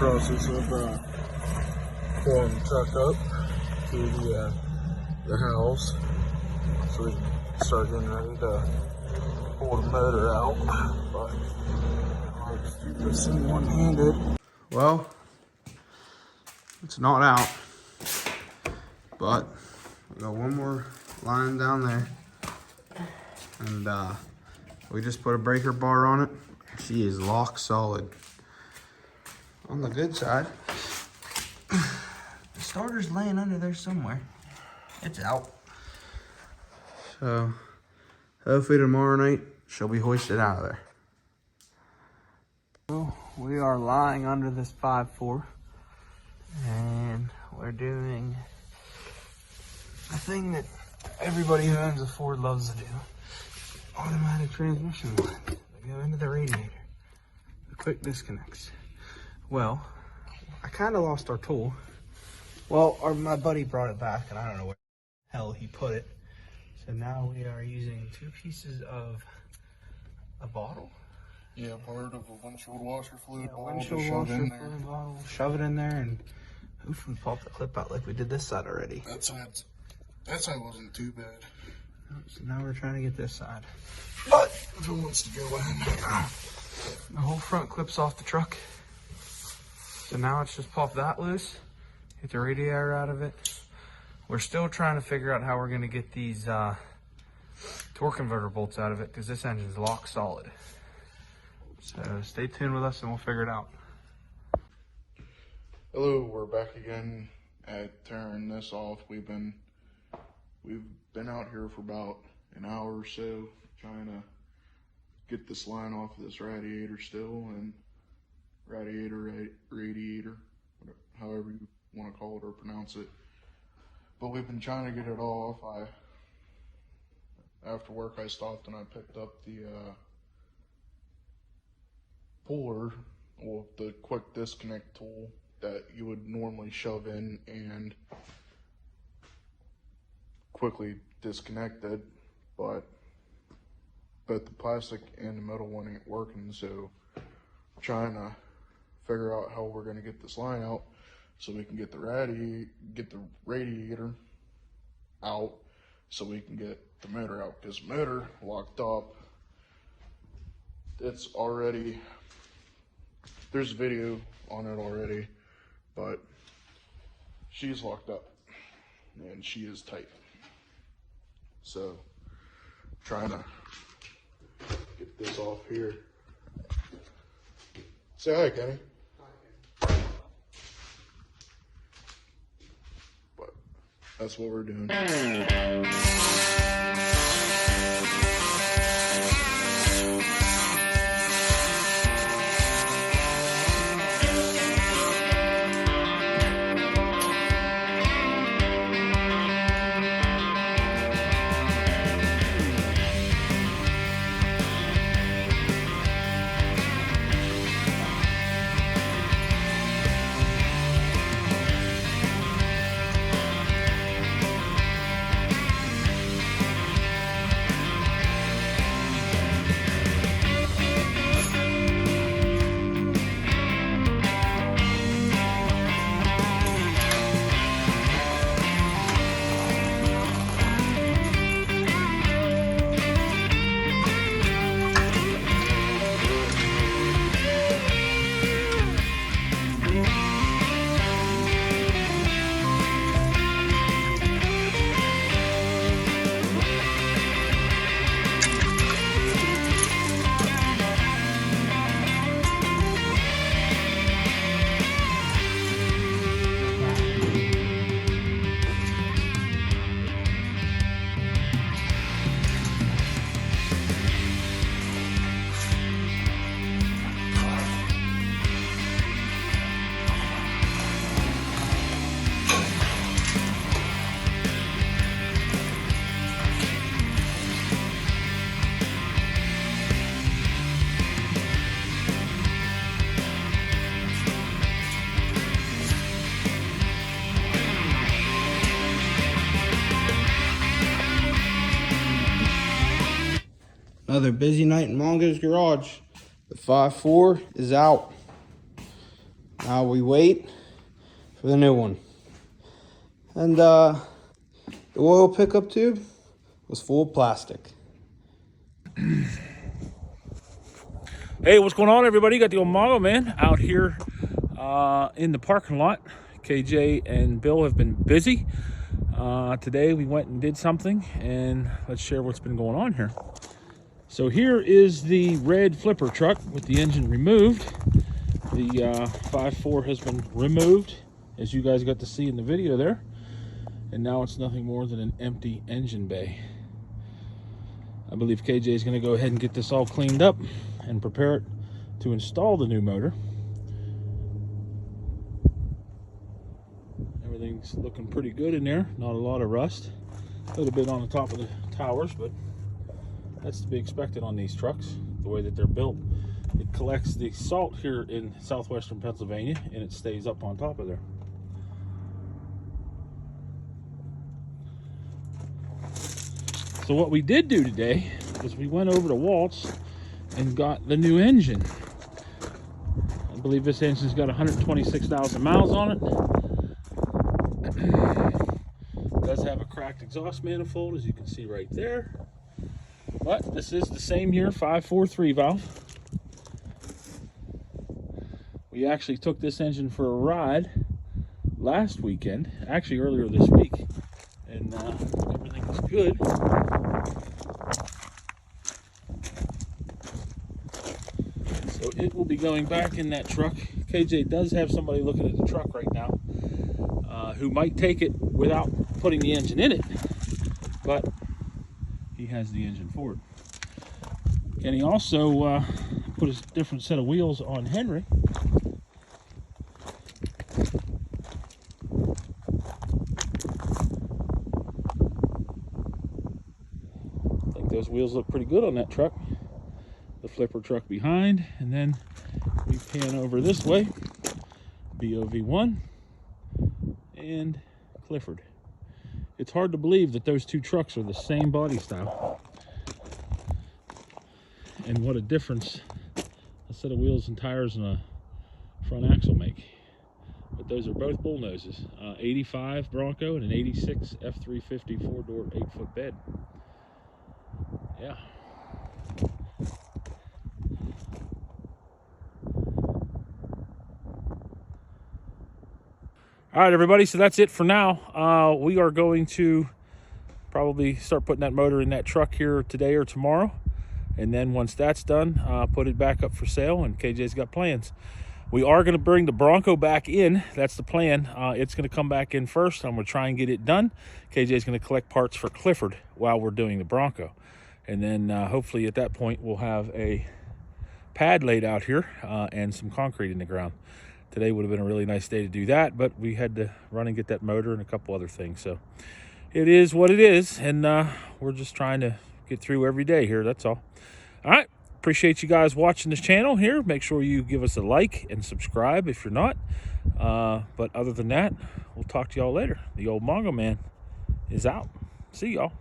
process of pulling the truck up to the house so we can start getting ready to pull the motor out. But let's do this in one-handed. Well, it's not out, but we got one more line down there, and we just put a breaker bar on it. She is lock solid. On the good side, the starter's laying under there somewhere. It's out. So hopefully tomorrow night she'll be hoisted out of there. So we are lying under this 5.4, and we're doing a thing that everybody who owns a Ford loves to do. Automatic transmission lines. They go into the radiator. The quick disconnects. Well, I kind of lost our tool. Well, my buddy brought it back, and I don't know where the hell he put it. So now we are using 2 pieces of a bottle. Yeah, part of a windshield washer fluid bottle. Shove it in there, and hopefully pop the clip out like we did this side already. That side wasn't too bad. So now we're trying to get this side. But if it wants to go in, the whole front clips off the truck. So now it's just pop that loose, get the radiator out of it. We're still trying to figure out how we're going to get these torque converter bolts out of it, because this engine's lock solid. So stay tuned with us and we'll figure it out. Hello, we're back again at tearing this off. We've been out here for about an hour or so trying to get this line off of this radiator still, and radiator, however you want to call it or pronounce it. But we've been trying to get it off. After work I stopped and I picked up the puller, or the quick disconnect tool that you would normally shove in and quickly disconnect it, but both the plastic and the metal one ain't working, so I'm trying to figure out how we're going to get this line out so we can get the radiator out so we can get the motor out, because the motor locked up. It's already, there's a video on it already, but she's locked up and she is tight. So trying to get this off here. Say hi, Kenny. Hi. But that's what we're doing. Another busy night in Mongo's garage. The 5.4 is out. Now we wait for the new one. And the oil pickup tube was full of plastic. Hey, what's going on, everybody? Got the old Mongo man out here in the parking lot. KJ and Bill have been busy. Today we went and did something, and let's share what's been going on here. So here is the red flipper truck with the engine removed. The 5.4 has been removed, as you guys got to see in the video there. And now it's nothing more than an empty engine bay. I believe KJ is going to go ahead and get this all cleaned up and prepare it to install the new motor. Everything's looking pretty good in there. Not a lot of rust. A little bit on the top of the towers, but that's to be expected on these trucks, the way that they're built. It collects the salt here in southwestern Pennsylvania, and it stays up on top of there. So what we did do today is we went over to Waltz and got the new engine. I believe this engine's got 126,000 miles on it. It does have a cracked exhaust manifold, as you can see right there. But this is the same here, 5.4 valve. We actually took this engine for a ride last weekend, actually earlier this week, and everything was good. So it will be going back in that truck. KJ does have somebody looking at the truck right now who might take it without putting the engine in it, but he has the engine for it. Kenny also put a different set of wheels on Henry. I think those wheels look pretty good on that truck. The flipper truck behind, and then we pan over this way, BOV1 and Clifford. It's hard to believe that those two trucks are the same body style, and what a difference a set of wheels and tires and a front axle make. But those are both bull noses, 85 Bronco and an 86 F-350 4-door 8-foot bed. Yeah. All right, everybody, so that's it for now. We are going to probably start putting that motor in that truck here today or tomorrow. And then once that's done, put it back up for sale, and KJ's got plans. We are going to bring the Bronco back in. That's the plan. It's going to come back in first. I'm going to try and get it done. KJ's going to collect parts for Clifford while we're doing the Bronco. And then hopefully at that point, we'll have a pad laid out here and some concrete in the ground. Today would have been a really nice day to do that, but we had to run and get that motor and a couple other things. So it is what it is, and we're just trying to get through every day here, that's all. All right, appreciate you guys watching this channel here. Make sure you give us a like and subscribe if you're not. But other than that, we'll talk to y'all later. The old Mongo man is out. See y'all.